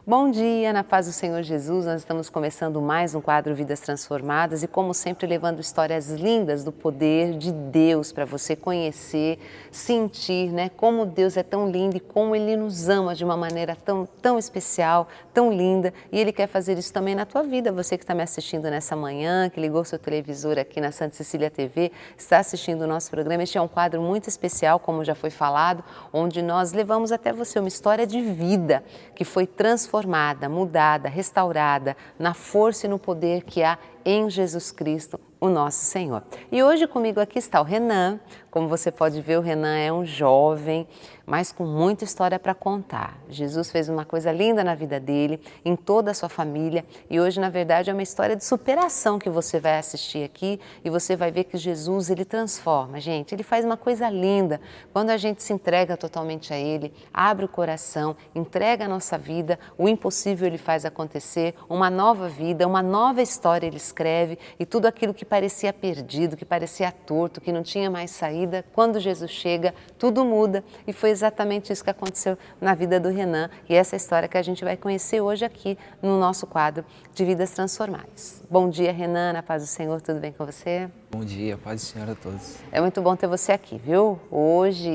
Bom dia, na paz do Senhor Jesus, nós estamos começando mais um quadro Vidas Transformadas e como sempre levando histórias lindas do poder de Deus para você conhecer, sentir, né, como Deus é tão lindo e como Ele nos ama de uma maneira tão especial, tão linda, e Ele quer fazer isso também na tua vida. Você que está me assistindo nessa manhã, que ligou seu televisor aqui na Santa Cecília TV, está assistindo o nosso programa. Este é um quadro muito especial, como já foi falado, onde nós levamos até você uma história de vida que foi transformada, mudada, restaurada na força e no poder que há em Jesus Cristo, o nosso Senhor. E hoje comigo aqui está o Renan. Como você pode ver, o Renan é um jovem, mas com muita história para contar. Jesus fez uma coisa linda na vida dele, em toda a sua família, e hoje, na verdade, é uma história de superação que você vai assistir aqui e você vai ver que Jesus, ele transforma, gente. Ele faz uma coisa linda. Quando a gente se entrega totalmente a Ele, abre o coração, entrega a nossa vida, o impossível Ele faz acontecer, uma nova vida, uma nova história Ele escreve, e tudo aquilo que parecia perdido, que parecia torto, que não tinha mais saída, quando Jesus chega, tudo muda, e foi exatamente isso que aconteceu na vida do Renan, e essa história que a gente vai conhecer hoje aqui no nosso quadro de Vidas Transformadas. Bom dia, Renan, na paz do Senhor, tudo bem com você? Bom dia, paz do Senhor a todos. É muito bom ter você aqui, viu? Hoje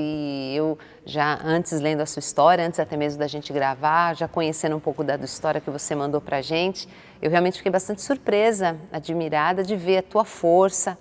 eu já antes lendo a sua história, antes até mesmo da gente gravar, já conhecendo um pouco da história que você mandou pra gente, eu realmente fiquei bastante surpresa, admirada de ver a tua força,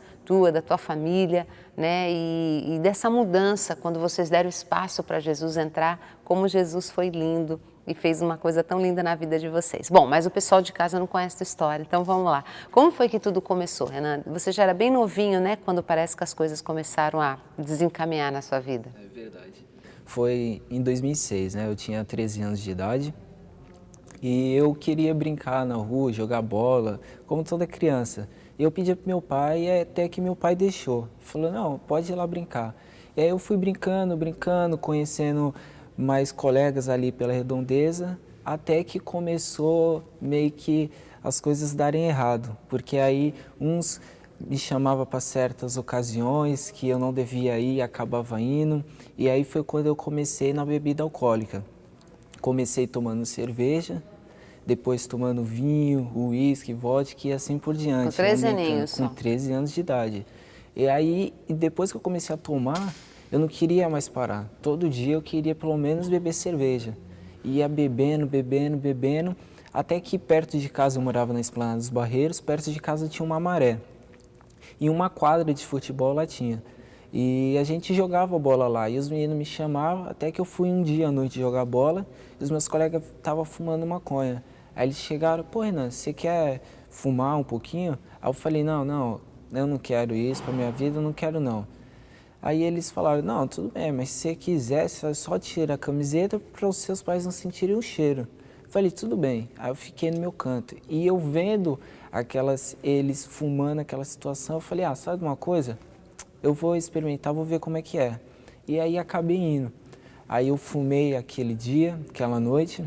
da tua família, né? E dessa mudança, quando vocês deram espaço para Jesus entrar, como Jesus foi lindo e fez uma coisa tão linda na vida de vocês. Bom, mas o pessoal de casa não conhece a tua história, então vamos lá. Como foi que tudo começou, Renan? Você já era bem novinho, né? Quando parece que as coisas começaram a desencaminhar na sua vida. É verdade. Foi em 2006, né? Eu tinha 13 anos de idade e eu queria brincar na rua, jogar bola, como toda criança. E eu pedi para meu pai, e até que meu pai deixou. Falou, não, pode ir lá brincar. E aí eu fui brincando, conhecendo mais colegas ali pela redondeza, até que começou meio que as coisas darem errado. Porque aí uns me chamavam para certas ocasiões que eu não devia ir e acabava indo. E aí foi quando eu comecei na bebida alcoólica. Comecei tomando cerveja, depois tomando vinho, uísque, vodka e assim por diante. Com 13 aninhos Com só. 13 anos de idade. E aí, depois que eu comecei a tomar, eu não queria mais parar. Todo dia eu queria pelo menos beber cerveja. Ia bebendo, até que perto de casa, eu morava na Esplanada dos Barreiros, perto de casa tinha uma maré. E uma quadra de futebol lá tinha. E a gente jogava bola lá, e os meninos me chamavam, até que eu fui um dia à noite jogar bola, e os meus colegas estavam fumando maconha. Aí eles chegaram, pô Renan, você quer fumar um pouquinho? Aí eu falei, não, eu não quero isso pra minha vida, eu não quero não. Aí eles falaram, não, tudo bem, mas se você quiser, você só tira a camiseta para os seus pais não sentirem o cheiro. Eu falei, tudo bem. Aí eu fiquei no meu canto. E eu vendo eles fumando aquela situação, eu falei, sabe uma coisa? Eu vou experimentar, vou ver como é que é. E aí acabei indo. Aí eu fumei aquele dia, aquela noite,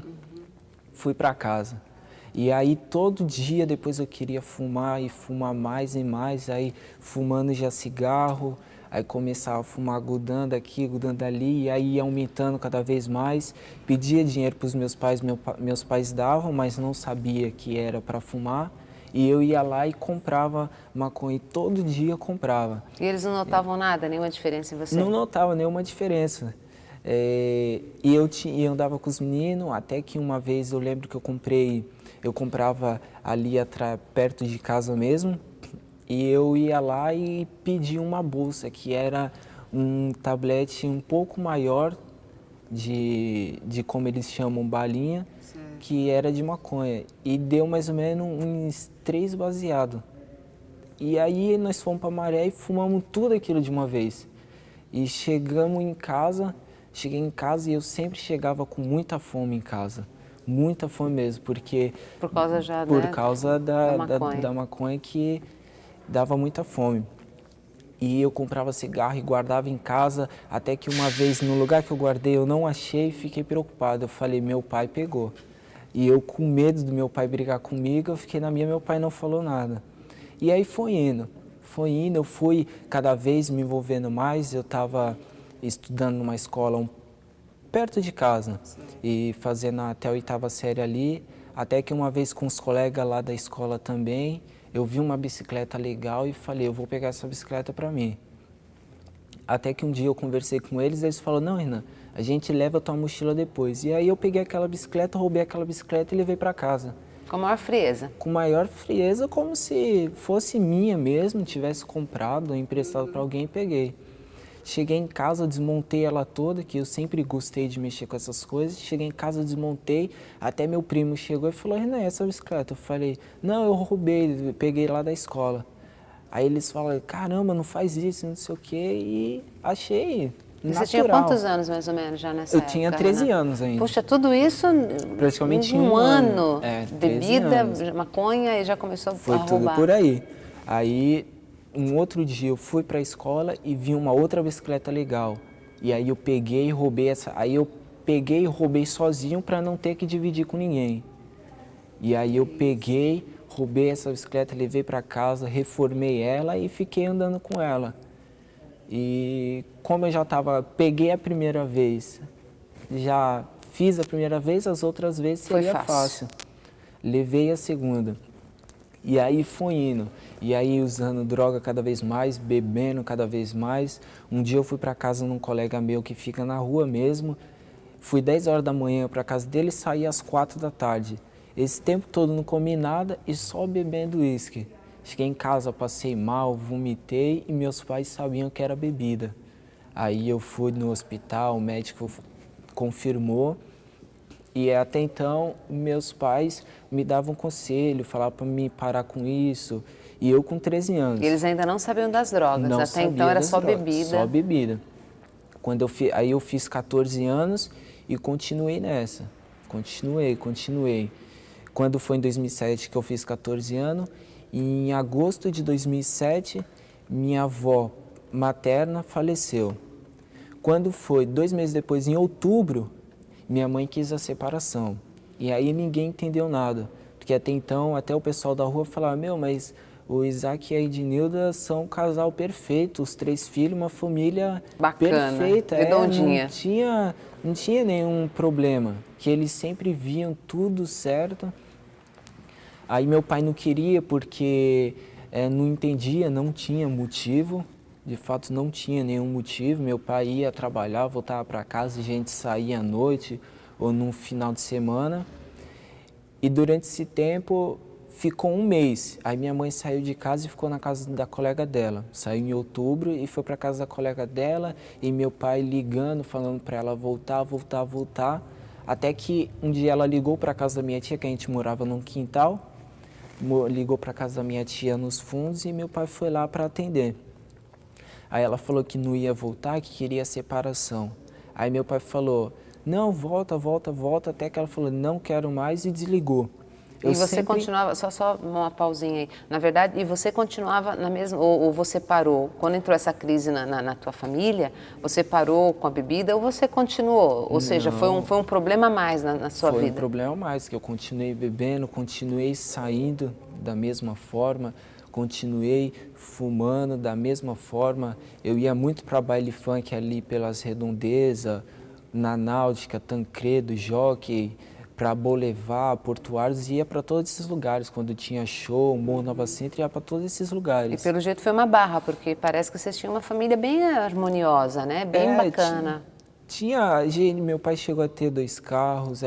fui para casa. E aí todo dia depois eu queria fumar e fumar mais e mais, aí fumando já cigarro, aí começava a fumar grudando aqui, grudando ali, e aí ia aumentando cada vez mais. Pedia dinheiro para os meus pais, meus pais davam, mas não sabia que era para fumar. E eu ia lá e comprava maconha, e todo dia eu comprava. E eles não notavam nada, nenhuma diferença em você? Não notava nenhuma diferença. E eu andava com os meninos, até que uma vez eu lembro que eu comprava ali perto de casa mesmo, e eu ia lá e pedia uma bolsa, que era um tablete um pouco maior de como eles chamam, balinha, que era de maconha. E deu mais ou menos uns 3 baseados. E aí nós fomos para Maré e fumamos tudo aquilo de uma vez. E cheguei em casa e eu sempre chegava com muita fome em casa. Muita fome mesmo, porque... Por causa já, Por né, causa da maconha. da maconha que dava muita fome. E eu comprava cigarro e guardava em casa, até que uma vez no lugar que eu guardei eu não achei e fiquei preocupado. Eu falei, meu pai pegou. E eu com medo do meu pai brigar comigo, eu fiquei na minha, meu pai não falou nada. E aí foi indo, eu fui cada vez me envolvendo mais, eu estava estudando numa escola perto de casa. E fazendo até a 8ª série ali, até que uma vez com os colegas lá da escola também, eu vi uma bicicleta legal e falei, eu vou pegar essa bicicleta para mim. Até que um dia eu conversei com eles, eles falaram, não, Renan, a gente leva a tua mochila depois. E aí eu peguei aquela bicicleta, roubei aquela bicicleta e levei para casa. Com maior frieza? Com maior frieza, como se fosse minha mesmo, tivesse comprado ou emprestado para alguém e peguei. Cheguei em casa, desmontei ela toda, que eu sempre gostei de mexer com essas coisas. Cheguei em casa, desmontei, até meu primo chegou e falou, Renan, essa bicicleta? Eu falei, não, eu roubei, peguei lá da escola. Aí eles falaram, caramba, não faz isso, não sei o quê, e achei natural. Você tinha quantos anos, mais ou menos, já nessa época? Eu tinha 13 Renan? anos ainda. Puxa, tudo isso praticamente em um ano? É, Bebida, anos. maconha, e já começou Foi a roubar. Foi tudo por aí. Aí, um outro dia, eu fui para a escola e vi uma outra bicicleta legal. E aí eu peguei e roubei essa. Aí eu peguei e roubei sozinho para não ter que dividir com ninguém. E aí eu peguei, roubei essa bicicleta, levei para casa, reformei ela e fiquei andando com ela. E como eu já peguei a primeira vez, já fiz a primeira vez, as outras vezes seria fácil. Levei a segunda. E aí foi indo. E aí usando droga cada vez mais, bebendo cada vez mais. Um dia eu fui para casa de um colega meu que fica na rua mesmo. Fui 10 horas da manhã para casa dele e saí às 4 da tarde. Esse tempo todo não comi nada e só bebendo uísque. Cheguei em casa, passei mal, vomitei e meus pais sabiam que era bebida. Aí eu fui no hospital, o médico confirmou. E até então, meus pais me davam conselho, falavam para me parar com isso. E eu com 13 anos. E eles ainda não sabiam das drogas, não até então era só drogas, bebida. Só bebida. Aí eu fiz 14 anos e continuei nessa. Continuei. Quando foi em 2007 que eu fiz 14 anos, em agosto de 2007, minha avó materna faleceu. Quando foi 2 meses depois, em outubro, minha mãe quis a separação. E aí ninguém entendeu nada. Porque até então, até o pessoal da rua falava, mas o Isaac e a Ednilda são um casal perfeito, os 3 filhos, uma família bacana, perfeita. redondinha. Não tinha nenhum problema, que eles sempre viam tudo certo. Aí meu pai não queria porque não entendia, não tinha motivo. De fato, não tinha nenhum motivo. Meu pai ia trabalhar, voltava para casa, a gente saía à noite ou no final de semana. E durante esse tempo, ficou 1 mês. Aí minha mãe saiu de casa e ficou na casa da colega dela. Saiu em outubro e foi para casa da colega dela. E meu pai ligando, falando para ela voltar. Até que um dia ela ligou para a casa da minha tia, que a gente morava num quintal. Ligou para a casa da minha tia nos fundos e meu pai foi lá para atender. Aí ela falou que não ia voltar, que queria separação. Aí meu pai falou, não, volta, até que ela falou, não quero mais e desligou. E você continuava, só uma pausinha aí, na verdade, e você continuava na mesma, ou você parou? Quando entrou essa crise na tua família, você parou com a bebida ou você continuou? Ou seja, foi um problema a mais na sua vida? Foi um problema a mais, que eu continuei bebendo, continuei saindo da mesma forma, continuei fumando da mesma forma. Eu ia muito para baile funk ali pelas Redondezas, na Náutica, Tancredo, Jockey, para Boulevard, Portuários, ia para todos esses lugares. Quando tinha show, Morro Nova Centro, ia para todos esses lugares. E pelo jeito foi uma barra, porque parece que vocês tinham uma família bem harmoniosa, né? Bem bacana. Meu pai chegou a ter 2 carros,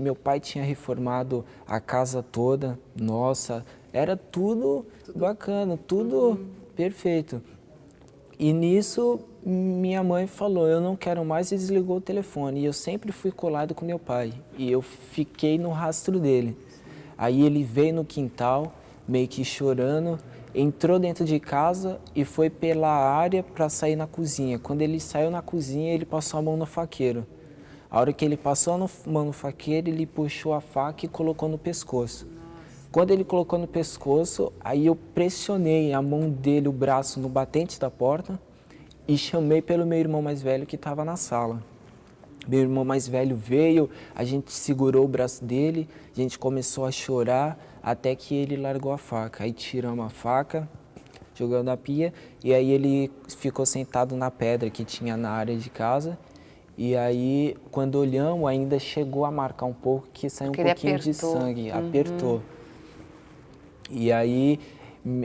meu pai tinha reformado a casa toda, nossa, era tudo bacana, tudo perfeito. E nisso, minha mãe falou, eu não quero mais, e desligou o telefone. E eu sempre fui colado com meu pai, e eu fiquei no rastro dele. Aí ele veio no quintal, meio que chorando, entrou dentro de casa e foi pela área para sair na cozinha. Quando ele saiu na cozinha, ele passou a mão no faqueiro. A hora que ele passou a mão no faqueiro, ele puxou a faca e colocou no pescoço. Quando ele colocou no pescoço, aí eu pressionei a mão dele, o braço no batente da porta e chamei pelo meu irmão mais velho que estava na sala. Meu irmão mais velho veio, a gente segurou o braço dele, a gente começou a chorar até que ele largou a faca. Aí tiramos a faca, jogamos na pia e aí ele ficou sentado na pedra que tinha na área de casa E aí, quando olhamos, ainda chegou a marcar um pouco, que saiu um pouquinho de sangue, apertou. E aí,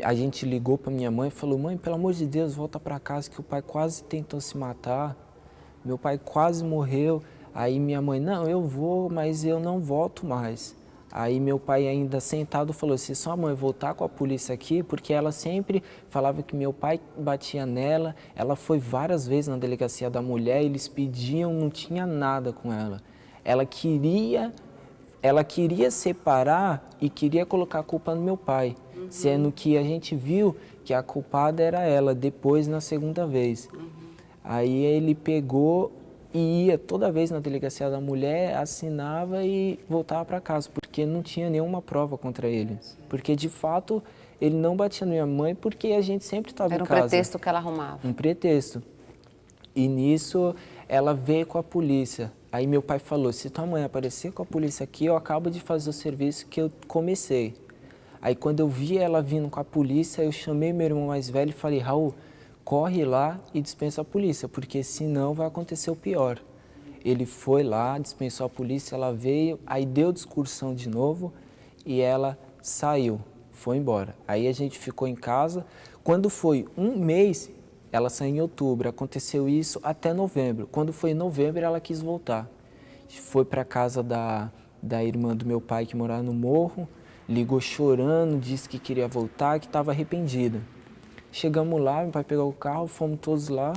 a gente ligou para minha mãe e falou, mãe, pelo amor de Deus, volta para casa, que o pai quase tentou se matar, meu pai quase morreu. Aí minha mãe, não, eu vou, mas eu não volto mais. Aí meu pai ainda sentado falou, se sua mãe voltar com a polícia aqui, porque ela sempre falava que meu pai batia nela, ela foi várias vezes na delegacia da mulher, eles pediam, não tinha nada com ela. Ela queria separar e queria colocar a culpa no meu pai, sendo que a gente viu que a culpada era ela, depois na segunda vez. Aí ele pegou e ia toda vez na delegacia da mulher, assinava e voltava para casa, porque não tinha nenhuma prova contra ele. Porque, de fato, ele não batia na minha mãe porque a gente sempre estava em casa. Era um pretexto que ela arrumava. Um pretexto. E nisso, ela veio com a polícia. Aí meu pai falou, se tua mãe aparecer com a polícia aqui, eu acabo de fazer o serviço que eu comecei. Aí quando eu vi ela vindo com a polícia, eu chamei meu irmão mais velho e falei, Raul, corre lá e dispensa a polícia, porque senão vai acontecer o pior. Ele foi lá, dispensou a polícia, ela veio, aí deu discursão de novo e ela saiu, foi embora. Aí a gente ficou em casa. Quando foi um mês, ela saiu em outubro, aconteceu isso até novembro. Quando foi em novembro, ela quis voltar. Foi para casa da irmã do meu pai, que morava no morro, ligou chorando, disse que queria voltar, que estava arrependida. Chegamos lá, meu pai pegou o carro, fomos todos lá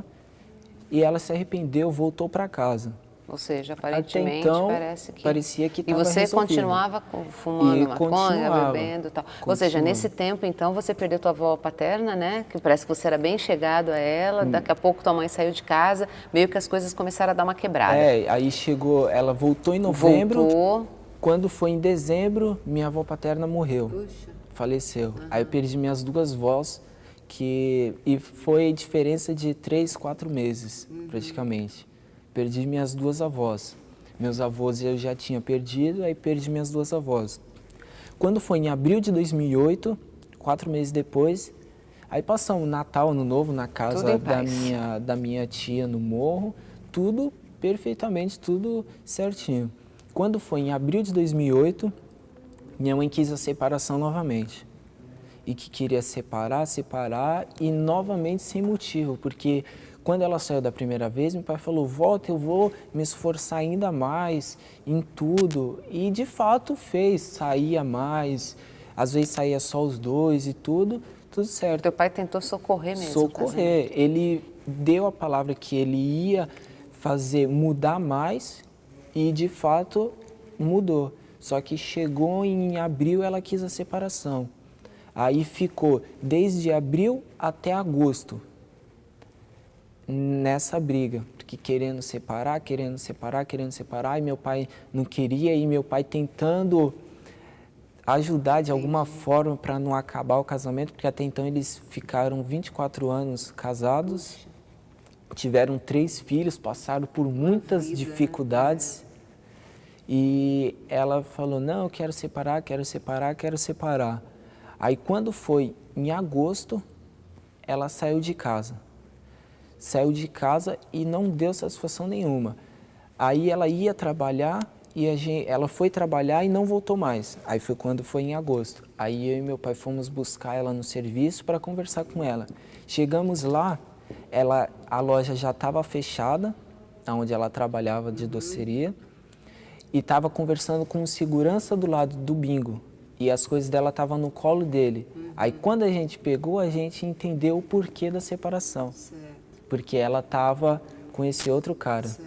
e ela se arrependeu, voltou para casa. Ou seja, aparentemente então, parece que... parecia que estava resolvido. E você continuava fumando maconha, bebendo e tal. Ou seja, nesse tempo, então, você perdeu tua avó paterna, né? Que parece que você era bem chegado a ela. Daqui a pouco tua mãe saiu de casa, meio que as coisas começaram a dar uma quebrada. Aí chegou, ela voltou em novembro. Voltou. Quando foi em dezembro, minha avó paterna morreu. Puxa. Faleceu. Aí eu perdi minhas duas vós. E foi diferença de 3, 4 meses, praticamente. Perdi minhas duas avós. Meus avós eu já tinha perdido, aí perdi minhas duas avós. Quando foi em abril de 2008, 4 meses depois, aí passamos Natal, Ano Novo na casa da minha tia no morro, tudo perfeitamente, tudo certinho. Quando foi em abril de 2008, minha mãe quis a separação novamente. E que queria separar e novamente sem motivo, porque quando ela saiu da primeira vez, meu pai falou, volta, eu vou me esforçar ainda mais em tudo. E de fato fez, saía mais, às vezes saía só os dois e tudo certo. Teu pai tentou socorrer mesmo. Socorrer, ele deu a palavra que ele ia fazer mudar mais e de fato mudou. Só que chegou em abril, ela quis a separação. Aí ficou desde abril até agosto nessa briga, porque querendo separar, e meu pai não queria, e meu pai tentando ajudar de alguma forma para não acabar o casamento, porque até então eles ficaram 24 anos casados, tiveram 3 filhos, passaram por muitas dificuldades, e ela falou, não, eu quero separar. Aí quando foi em agosto, ela saiu de casa. E não deu satisfação nenhuma. Aí ela ia trabalhar, ela foi trabalhar e não voltou mais. Aí foi quando foi em agosto. Aí eu e meu pai fomos buscar ela no serviço para conversar com ela. Chegamos lá, a loja já estava fechada, onde ela trabalhava de doceria, e estava conversando com o segurança do lado do bingo. E as coisas dela estavam no colo dele. Aí quando a gente pegou, a gente entendeu o porquê da separação. Certo. Porque ela estava com esse outro cara. Certo.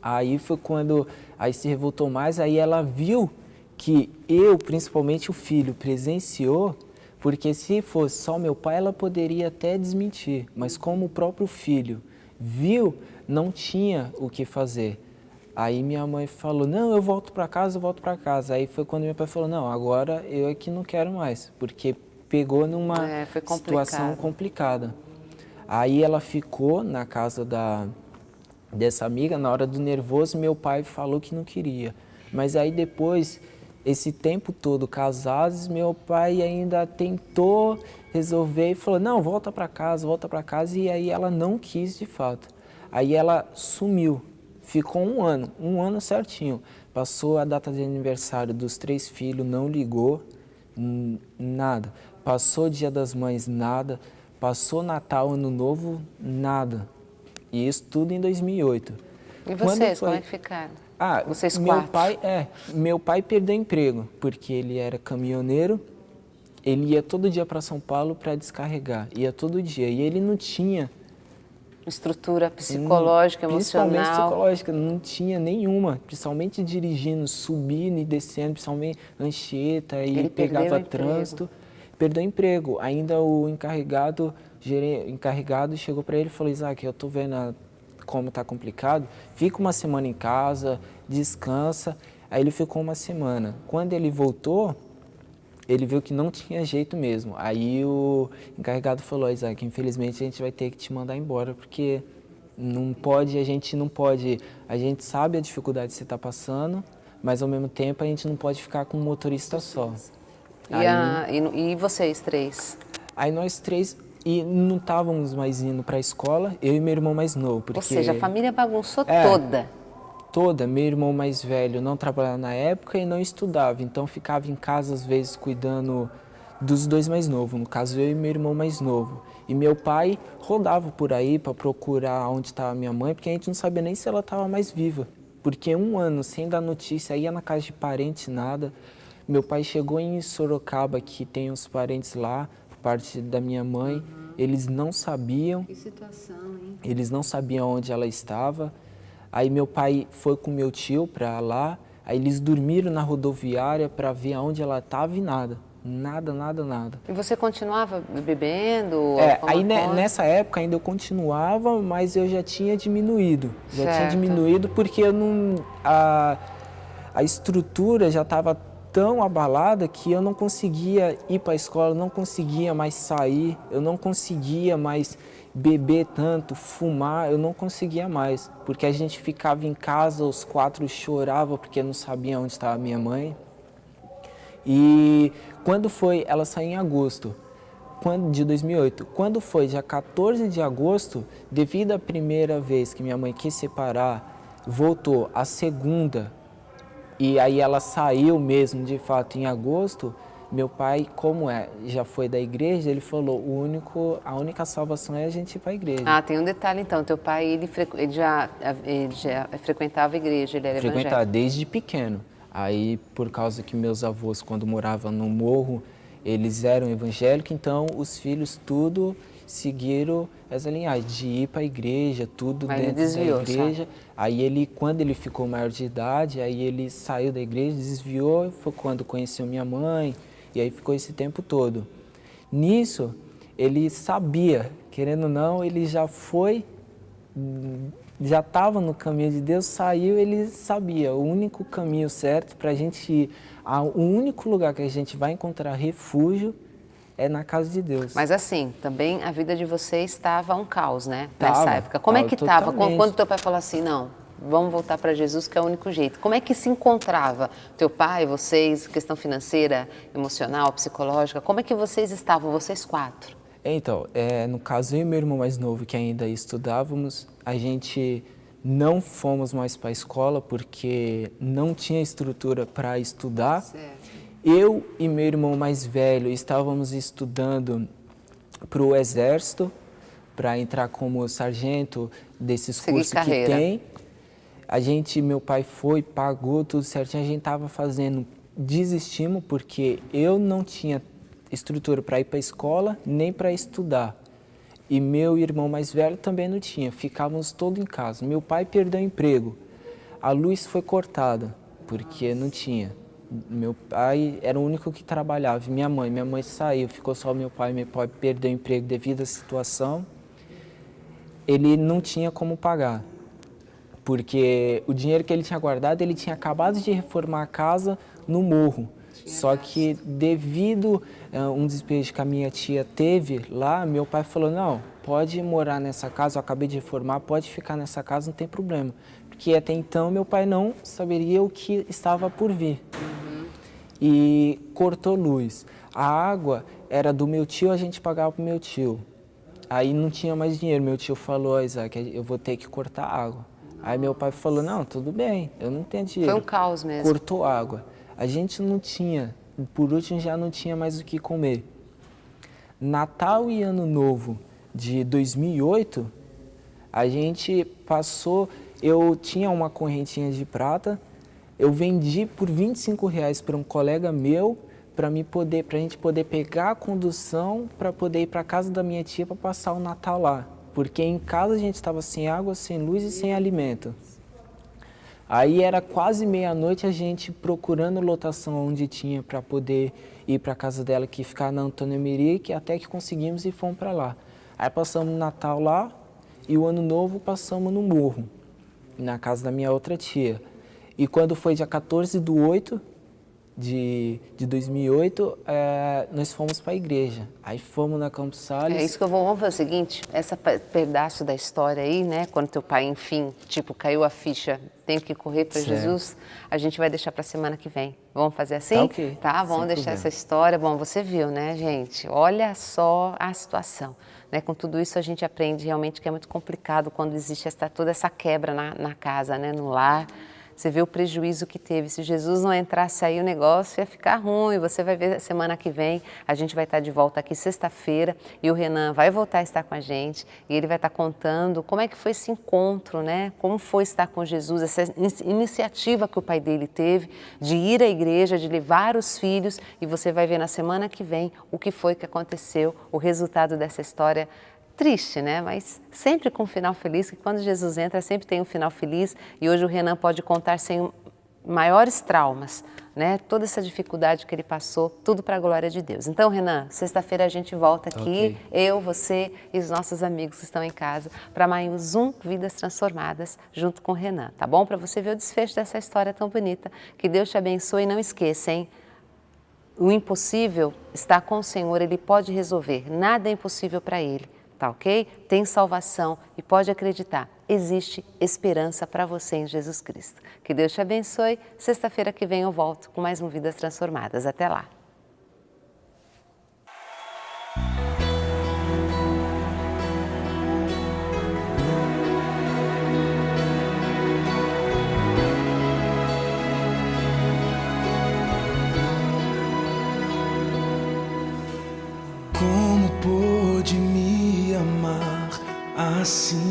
Aí foi quando se revoltou mais, aí ela viu que eu, principalmente o filho, presenciou, porque se fosse só meu pai, ela poderia até desmentir. Mas como o próprio filho viu, não tinha o que fazer. Aí minha mãe falou, não, eu volto para casa. Aí foi quando meu pai falou, não, agora eu é que não quero mais, porque pegou numa situação complicada. Aí ela ficou na casa dessa amiga, na hora do nervoso, meu pai falou que não queria. Mas aí depois, esse tempo todo casados, meu pai ainda tentou resolver e falou, não, volta para casa, e aí ela não quis de fato. Aí ela sumiu. Ficou um ano certinho. Passou a data de aniversário dos 3 filhos, não ligou, nada. Passou o Dia das Mães, nada. Passou Natal, Ano Novo, nada. E isso tudo em 2008. E vocês, como é que ficaram? Vocês quatro? Meu pai perdeu emprego, porque ele era caminhoneiro, ele ia todo dia para São Paulo para descarregar, ia todo dia, e ele não tinha estrutura psicológica, emocional? Principalmente psicológica, não tinha nenhuma, principalmente dirigindo, subindo e descendo, principalmente Anchieta, aí pegava trânsito, perdeu emprego. Ainda o encarregado chegou para ele e falou: Isaac, eu tô vendo como está complicado, fica uma semana em casa, descansa. Aí ele ficou uma semana. Quando ele voltou, ele viu que não tinha jeito mesmo. Aí o encarregado falou: Isaac, infelizmente a gente vai ter que te mandar embora, porque a gente não pode, a gente sabe a dificuldade que você está passando, mas ao mesmo tempo a gente não pode ficar com um motorista só. E vocês 3? Aí nós 3... E não estávamos mais indo para a escola, eu e meu irmão mais novo. Porque, ou seja, a família bagunçou toda. Toda. Meu irmão mais velho não trabalhava na época e não estudava, então ficava em casa às vezes cuidando dos 2 mais novos, no caso eu e meu irmão mais novo. E meu pai rodava por aí para procurar onde estava minha mãe, porque a gente não sabia nem se ela estava mais viva. Porque 1 ano sem dar notícia, ia na casa de parente, nada. Meu pai chegou em Sorocaba, que tem uns parentes lá, parte da minha mãe, eles não sabiam. Que situação, hein? Eles não sabiam onde ela estava. Aí meu pai foi com meu tio para lá, aí eles dormiram na rodoviária para ver aonde ela estava e nada. Nada. E você continuava bebendo? Aí nessa época ainda eu continuava, mas eu já tinha diminuído. Já tinha diminuído porque eu não, a estrutura já estava tão abalada que eu não conseguia ir para a escola, não conseguia mais sair, eu não conseguia mais beber tanto, fumar, eu não conseguia mais, porque a gente ficava em casa, os 4 choravam porque não sabia onde estava minha mãe. E quando foi, ela saiu em agosto de 2008, quando foi dia 14 de agosto, devido à primeira vez que minha mãe quis separar, voltou a segunda, e aí ela saiu mesmo, de fato, em agosto. Meu pai, já foi da igreja, ele falou: a única salvação é a gente ir para a igreja. Tem um detalhe então, teu pai, ele já frequentava a igreja, ele era evangélico? Frequentava desde pequeno. Aí, por causa que meus avós, quando moravam no morro, eles eram evangélicos, então os filhos tudo seguiram essa linhagem de ir para a igreja, tudo dentro da igreja. Aí ele, quando ele ficou maior de idade, aí ele saiu da igreja, desviou, foi quando conheceu minha mãe, e aí ficou esse tempo todo. Nisso, ele sabia, querendo ou não, ele já estava no caminho de Deus, saiu, ele sabia, o único caminho certo para a gente ir, o único lugar que a gente vai encontrar refúgio é na casa de Deus. Mas assim, também a vida de vocês estava um caos, né? Nessa época. Como é que estava? Quando teu pai falou assim, não, vamos voltar para Jesus, que é o único jeito. Como é que se encontrava teu pai, vocês, questão financeira, emocional, psicológica? Como é que vocês estavam, vocês 4? Então, no caso, eu e meu irmão mais novo, que ainda estudávamos, a gente não fomos mais para a escola porque não tinha estrutura para estudar. Certo. Eu e meu irmão mais velho estávamos estudando para o Exército, para entrar como sargento desses cursos que tem. Meu pai foi, pagou tudo certinho, a gente estava fazendo, desistimos porque eu não tinha estrutura para ir para a escola nem para estudar. E meu irmão mais velho também não tinha, ficávamos todos em casa. Meu pai perdeu o emprego, a luz foi cortada porque não tinha. Meu pai era o único que trabalhava, minha mãe saiu, ficou só meu pai perdeu o emprego devido à situação. Ele não tinha como pagar, porque o dinheiro que ele tinha guardado, ele tinha acabado de reformar a casa no morro. Só que devido a um despejo que a minha tia teve lá, meu pai falou: não, pode morar nessa casa, eu acabei de reformar, pode ficar nessa casa, não tem problema. Porque até então meu pai não saberia o que estava por vir. E cortou luz. A água era do meu tio, a gente pagava pro meu tio. Aí não tinha mais dinheiro, meu tio falou: Isaac, eu vou ter que cortar a água. Aí meu pai falou, não, tudo bem, eu não tenho dinheiro. Foi um caos mesmo. Cortou água. A gente não tinha, por último já não tinha mais o que comer. Natal e Ano Novo de 2008, a gente passou, eu tinha uma correntinha de prata, eu vendi por R$ 25 para um colega meu, para a gente poder pegar a condução para poder ir para casa da minha tia para passar o Natal lá. Porque em casa a gente estava sem água, sem luz e sem alimento. Aí era quase meia-noite a gente procurando lotação onde tinha para poder ir para a casa dela, que ficava na Antônio Emerick, até que conseguimos e fomos para lá. Aí passamos o Natal lá e o Ano Novo passamos no Morro, na casa da minha outra tia. E quando foi dia 14/8 de 2008, nós fomos para a igreja. Aí fomos na Campos Sales. É isso que vamos fazer o seguinte, esse pedaço da história aí, né, quando teu pai, enfim, tipo, caiu a ficha, tem que correr para Jesus, a gente vai deixar para a semana que vem. Vamos fazer assim? Tá, ok. Tá, vamos deixar essa história. Bom, você viu, né, gente? Olha só a situação. Né, com tudo isso a gente aprende realmente que é muito complicado quando existe toda essa quebra na casa, né, no lar. Você vê o prejuízo que teve. Se Jesus não entrasse aí, o negócio ia ficar ruim. Você vai ver semana que vem, a gente vai estar de volta aqui sexta-feira e o Renan vai voltar a estar com a gente e ele vai estar contando como é que foi esse encontro, né? Como foi estar com Jesus, essa iniciativa que o pai dele teve de ir à igreja, de levar os filhos, e você vai ver na semana que vem o que foi que aconteceu, o resultado dessa história triste, né? Mas sempre com um final feliz, que quando Jesus entra sempre tem um final feliz, e hoje o Renan pode contar sem maiores traumas, né? Toda essa dificuldade que ele passou, tudo para a glória de Deus. Então, Renan, sexta-feira a gente volta aqui, eu, você e os nossos amigos que estão em casa, para mais um Vidas Transformadas, junto com o Renan, tá bom? Para você ver o desfecho dessa história tão bonita. Que Deus te abençoe e não esqueça, hein? O impossível está com o Senhor, Ele pode resolver, nada é impossível para Ele. Tá, ok? Tem salvação e pode acreditar, existe esperança para você em Jesus Cristo. Que Deus te abençoe. Sexta-feira que vem eu volto com mais um Vidas Transformadas. Até lá. Como pôde me amar assim?